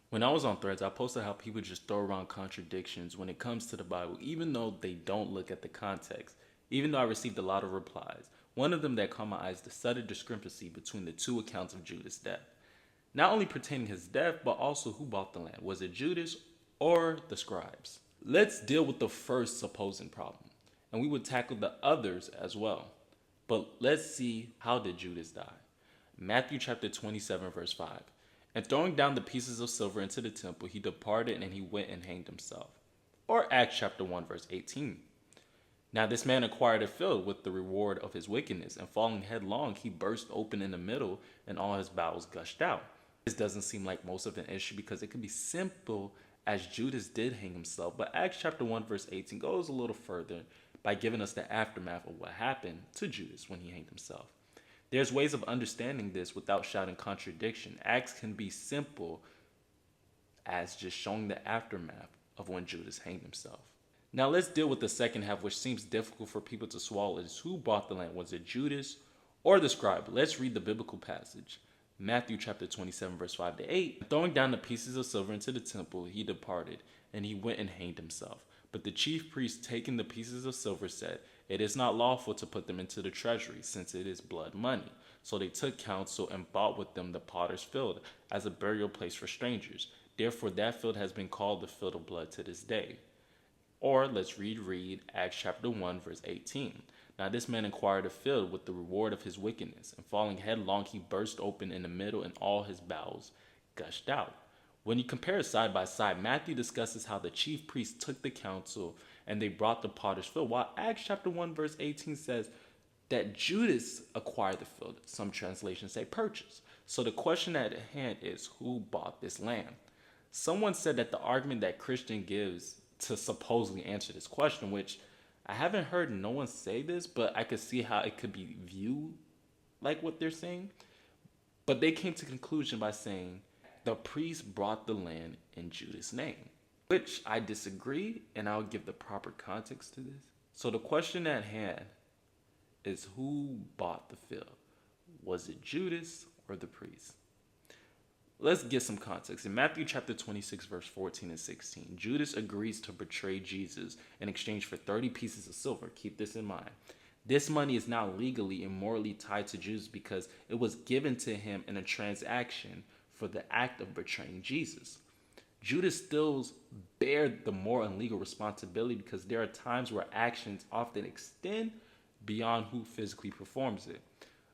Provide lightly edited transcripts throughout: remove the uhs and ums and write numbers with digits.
When I was on Threads, I posted how people just throw around contradictions when it comes to the Bible, even though they don't look at the context. Even though I received a lot of replies, one of them that caught my eye is the sudden discrepancy between the two accounts of Judas' death. Not only pertaining his death, but also who bought the land. Was it Judas or the scribes? Let's deal with the first supposing problem, and we would tackle the others as well. But let's see, how did Judas die? Matthew chapter 27, verse 5. And throwing down the pieces of silver into the temple, he departed and he went and hanged himself. Or Acts chapter 1, verse 18. Now this man acquired a field with the reward of his wickedness, and falling headlong, he burst open in the middle, and all his bowels gushed out. This doesn't seem like most of an issue because it could be simple, as Judas did hang himself. But Acts chapter 1, verse 18 goes a little further by giving us the aftermath of what happened to Judas when he hanged himself. There's ways of understanding this without shouting contradiction. Acts can be simple as just showing the aftermath of when Judas hanged himself. Now let's deal with the second half, which seems difficult for people to swallow. Is who bought the land? Was it Judas or the scribe? Let's read the biblical passage. Matthew chapter 27, verse 5 to 8. Throwing down the pieces of silver into the temple, he departed, and he went and hanged himself. But the chief priests, taking the pieces of silver, said, "It is not lawful to put them into the treasury, since it is blood money." So they took counsel and bought with them the potter's field as a burial place for strangers. Therefore that field has been called the field of blood to this day. Or let's read Acts chapter 1, verse 18. Now this man acquired a field with the reward of his wickedness, and falling headlong, he burst open in the middle, and all his bowels gushed out. When you compare it side by side, Matthew discusses how the chief priests took the counsel and they brought the potter's field, while Acts chapter 1, verse 18 says that Judas acquired the field. Some translations say purchase. So the question at hand is, who bought this land? Someone said that the argument that Christian gives to supposedly answer this question, which I haven't heard no one say this, but I could see how it could be viewed like what they're saying. But they came to conclusion by saying the priest brought the land in Judas' name, which I disagree, and I'll give the proper context to this. So the question at hand is, who bought the field? Was it Judas or the priest? Let's get some context. In Matthew chapter 26, verse 14 and 16, Judas agrees to betray Jesus in exchange for 30 pieces of silver. Keep this in mind. This money is now legally and morally tied to Judas because it was given to him in a transaction for the act of betraying Jesus. Judas still bears the moral and legal responsibility because there are times where actions often extend beyond who physically performs it.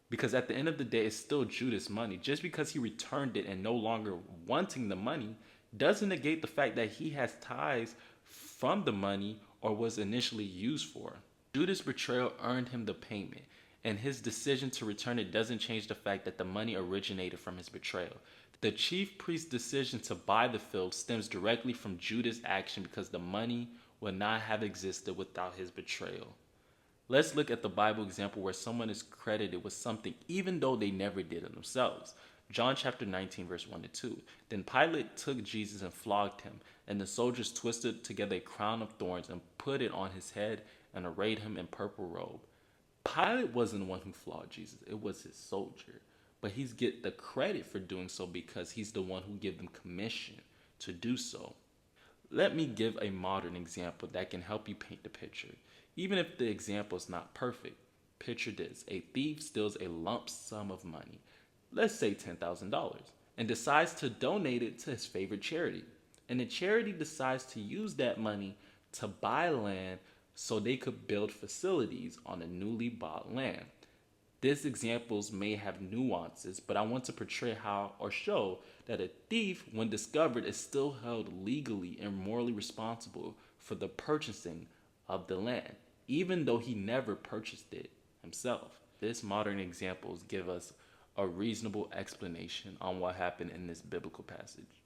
Because at the end of the day, it's still Judas' money. Just because he returned it and no longer wanting the money doesn't negate the fact that he has ties from the money or was initially used for. Judas' betrayal earned him the payment, and his decision to return it doesn't change the fact that the money originated from his betrayal. The chief priest's decision to buy the field stems directly from Judas' action because the money would not have existed without his betrayal. Let's look at the Bible example where someone is credited with something even though they never did it themselves. John chapter 19, verse 1 to 2. Then Pilate took Jesus and flogged him, and the soldiers twisted together a crown of thorns and put it on his head and arrayed him in purple robe. Pilate wasn't the one who flogged Jesus, it was his soldier. But he's get the credit for doing so because he's the one who gave them commission to do so. Let me give a modern example that can help you paint the picture. Even if the example is not perfect, picture this. A thief steals a lump sum of money, let's say $10,000, and decides to donate it to his favorite charity. And the charity decides to use that money to buy land so they could build facilities on the newly bought land. These examples may have nuances, but I want to portray how or show that a thief, when discovered, is still held legally and morally responsible for the purchasing of the land, even though he never purchased it himself. This modern examples give us a reasonable explanation on what happened in this biblical passage.